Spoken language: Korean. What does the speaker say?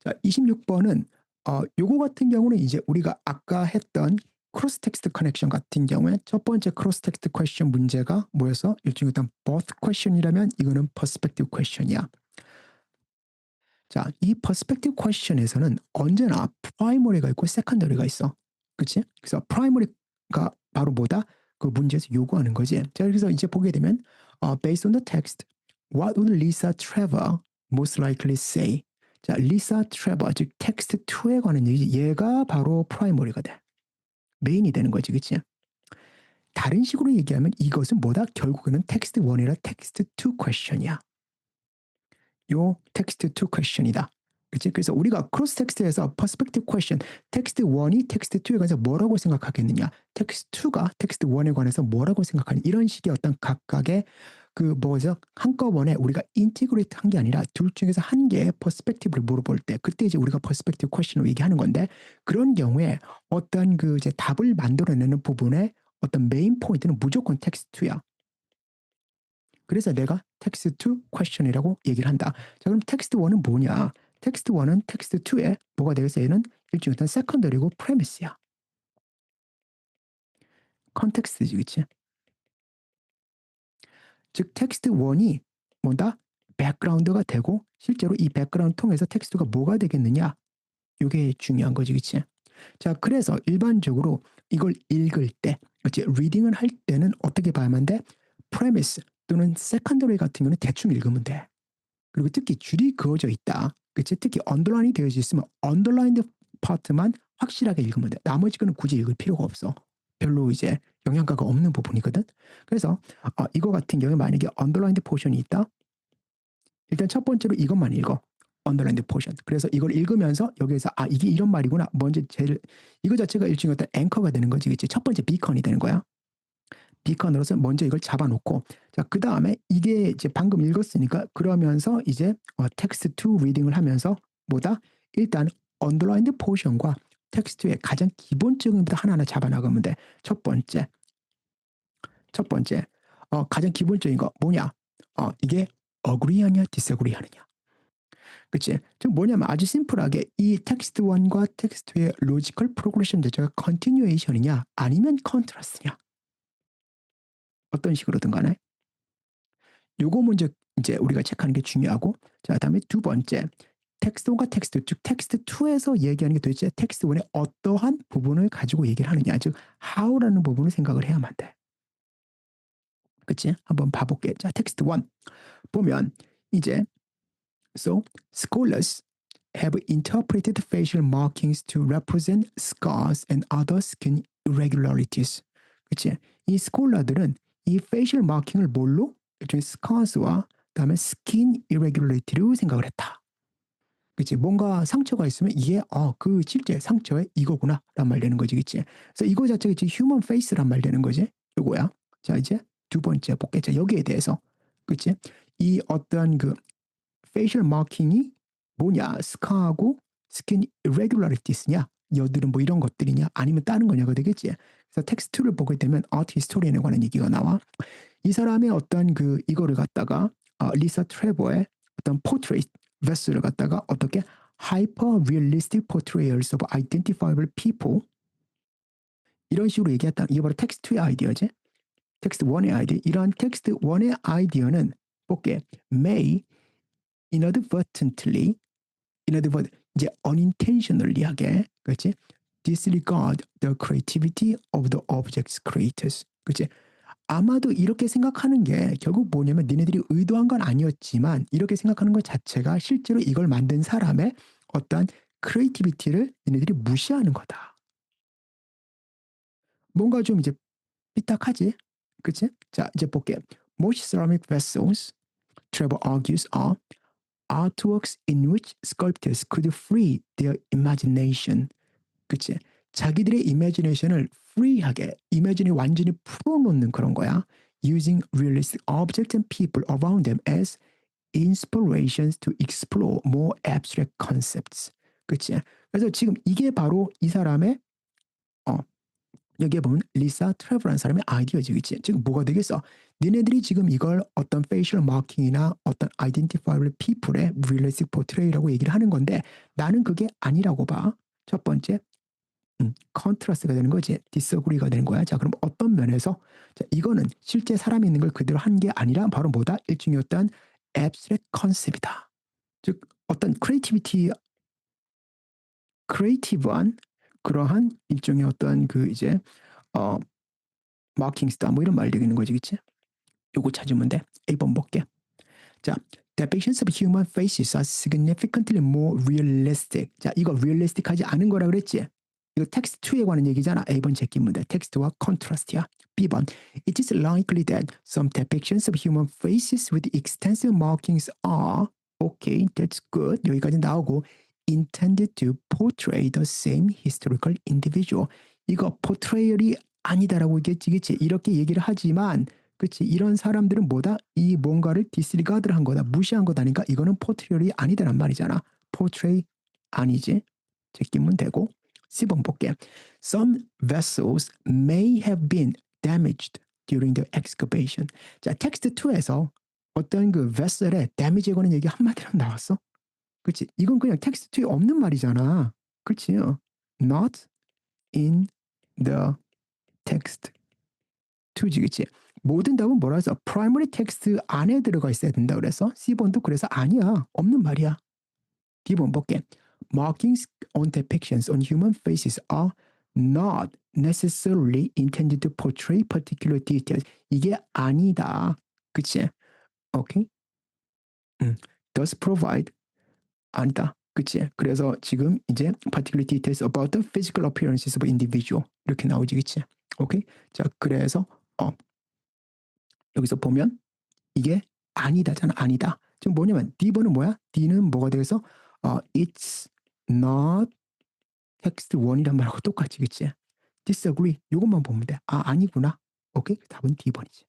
자, 26번은 요거 같은 경우는 이제 우리가 아까 했던 크로스 텍스트 커넥션 같은 경우에 첫 번째 크로스 텍스트 퀘션 문제가 뭐여서 일종의 일단 both question이라면 이거는 perspective question이야. 자, 이 perspective question에서는 언제나 primary가 있고 secondary가 있어. 그치? 그래서 primary가 바로 뭐다? 그 문제에서 요구하는 거지. 자, 그래서 이제 보게 되면 based on the text, what would Lisa Trevor most likely say? 자, Lisa Trevor, 즉 텍스트 2에 관한 얘기, 얘가 바로 primary가 돼. 메인이 되는 거지, 그치? 다른 식으로 얘기하면 이것은 뭐다? 결국에는 텍스트 1이라 텍스트 2 question이야. 요 텍스트 2 question이다. 그치? 그래서 우리가 크로스 텍스트에서 perspective question, 텍스트 1이 텍스트 2에 관해서 뭐라고 생각하겠느냐, 텍스트 2가 텍스트 1에 관해서 뭐라고 생각하느냐, 이런 식의 어떤 각각의 그 뭐죠? 한꺼번에 우리가 인티그레이트 한 게 아니라 둘 중에서 한 개의 퍼스펙티브를 물어볼 때 그때 이제 우리가 퍼스펙티브 퀘션으로 얘기하는 건데, 그런 경우에 어떤 그 이제 답을 만들어내는 부분에 어떤 메인 포인트는 무조건 텍스트 2야. 그래서 내가 텍스트 2 question이라고 얘기를 한다. 자, 그럼 텍스트 1은 뭐냐? 텍스트 1은 텍스트 2에 뭐가 되겠어? 얘는 일종의 어떤 세컨더리고 프레미스야. 컨텍스트지, 그치? 즉 텍스트 1이 뭐다? 백그라운드가 되고 실제로 이 백그라운드 통해서 텍스트가 뭐가 되겠느냐? 이게 중요한 거지, 그치? 자, 그래서 일반적으로 이걸 읽을 때, 그치? 리딩을 할 때는 어떻게 봐야만 돼? 프레미스 또는 세컨더리 같은 경우는 대충 읽으면 돼. 그리고 특히 줄이 그어져 있다. 그치? 특히 언더라인이 되어져 있으면 언더라인드 파트만 확실하게 읽으면 돼. 나머지 거는 굳이 읽을 필요가 없어. 별로 이제 영향가가 없는 부분이거든. 그래서 이거 같은 경우에 만약에 언더라인드 포션이 있다. 일단 첫 번째로 이것만 읽어. 언더라인드 포션. 그래서 이걸 읽으면서 여기에서 이게 이런 말이구나. 먼저 제일 이거 자체가 일종의 어떤 앵커가 되는 거지. 그치? 첫 번째 비컨이 되는 거야. 비컨으로서 먼저 이걸 잡아놓고, 자, 그 다음에 이게 이제 방금 읽었으니까 그러면서 이제 텍스트 2 리딩을 하면서 뭐다? 일단 언더라인드 포션과 텍스트의 가장 기본적인 것부터 하나하나 잡아나가면 돼. 첫 번째 가장 기본적인 거 뭐냐? 이게 agree하냐 disagree 하느냐. 그치? 즉 뭐냐면 아주 심플하게 이 텍스트 1과 텍스트 2의 로지컬 프로그레션 자체가 컨티뉴에이션이냐 아니면 컨트라스트냐. 어떤 식으로든 간에 요거 먼저 이제 우리가 체크하는 게 중요하고, 자, 다음에 두 번째 텍스트 1과 텍스트 2, 즉 텍스트 2에서 얘기하는 게 도대체 텍스트 1의 어떠한 부분을 가지고 얘기를 하느냐, 즉 how라는 부분을 생각을 해야만 돼. 그치? 한번 봐볼게. 자, 텍스트 1 보면 이제 So scholars have interpreted facial markings to represent scars and other skin irregularities. 그치? 이 스콜라들은 이 facial marking을 뭘로? 일종의 scars와 그다음에 skin irregularity로 생각을 했다. 그치? 뭔가 상처가 있으면 이게 그 실제 상처의 이거구나 라는 말 되는 거지, 그치? 그래서 이거 자체가 이제 human face란 말 되는 거지. 요거야. 자, 이제 두 번째 볼게. 자, 여기에 대해서, 그치? 이 어떤 그 facial marking이 뭐냐? 스카하고 스킨 irregularieties냐? 여드름 뭐 이런 것들이냐? 아니면 다른 거냐가 되겠지. 그래서 텍스트를 보게 되면 아트 히스토리언에 관한 얘기가 나와. 이 사람의 어떤 그 이거를 갖다가 리사 트레버의 어떤 포트레이트 베스를 갖다가 어떻게 hyper realistic portrayals of identifiable people 이런 식으로 얘기했다. 이게 바로 텍스트 2의 아이디어지. 텍스트 1의 아이디어. 이러한 텍스트 1의 아이디어는 볼게. may inadvertently 이제 unintentionally하게, 그렇지? disregard the creativity of the object's creators. 그렇지? 아마도 이렇게 생각하는 게 결국 뭐냐면 니네들이 의도한 건 아니었지만 이렇게 생각하는 것 자체가 실제로 이걸 만든 사람의 어떤 크리에이티비티를 니네들이 무시하는 거다. 뭔가 좀 이제 삐딱하지? 그치? 자, 이제 볼게. Most ceramic vessels, Trevor argues, are artworks in which sculptors could free their imagination. 그치? 자기들의 imagination을 free하게, imagine이 완전히 풀어놓는 그런 거야. Using realistic objects and people around them as inspirations to explore more abstract concepts. 그치? 그래서 지금 이게 바로 이 사람의 여기에 보면 리사 트레버라는 사람의 아이디어지, 그치? 즉 뭐가 되겠어? 니네들이 지금 이걸 어떤 페이셜 마킹이나 어떤 아이덴티파이블 피플의 realistic portray라고 얘기를 하는 건데 나는 그게 아니라고 봐. 첫 번째, 컨트라스트가 되는 거지. disagree가 되는 거야. 자, 그럼 어떤 면에서 자, 이거는 실제 사람이 있는 걸 그대로 한 게 아니라 바로 뭐다? 일종의 어떤 abstract 컨셉이다. 즉 어떤 크리에이티브한 그러한 일종의 어떤 그 이제 어 마킹 스타 뭐 이런 말 되겠는 거지, 그치? 요거 찾으면 돼. 1번 볼게. 자, depictions of human faces are significantly more realistic. 자, 이거 realistic하지 않은 거라 그랬지? 이거 텍스트 2에 관한 얘기잖아. A번 제끼 문제. 텍스트와 컨트라스트야. B번. It is likely that some depictions of human faces with extensive markings are okay, that's good. 여기까지 나오고 intended to portray the same historical individual. 이거 portrayal이 아니다라고 얘기했지, 그치? 이렇게 얘기를 하지만 그치? 이런 사람들은 뭐다? 이 뭔가를 디스리가드를 한 거다. 무시한 거다니까 이거는 포트레이이 아니다란 말이잖아. 포트레이 아니지? 제끼면 되고. C번 볼게. Some vessels may have been damaged during the excavation. 자, 텍스트 2에서 어떤 그 vessel에 damage에 관한 얘기 한마디로 나왔어? 그치? 이건 그냥 텍스트 2에 없는 말이잖아. 그치? Not in the text 2지, 그치? 모든 답은 뭐라 해서 primary text 안에 들어가 있어야 된다 그래서 C번도 그래서 아니야. 없는 말이야. D번 볼게. Markings on depictions on human faces are not necessarily intended to portray particular details. 이게 아니다. 그치? 오케이? Does provide 아니다. 그치? 그래서 지금 이제 particular details about the physical appearances of individual 이렇게 나오지, 그치? 오케이? 자, 그래서 여기서 보면 이게 아니다잖아. 아니다. 지금 뭐냐면 D번은 뭐야? D는 뭐가 돼서 it's not text 1이란 말하고 똑같이, 그치? disagree. 이것만 보면 돼. 아, 아니구나. 오케이? 답은 D번이지.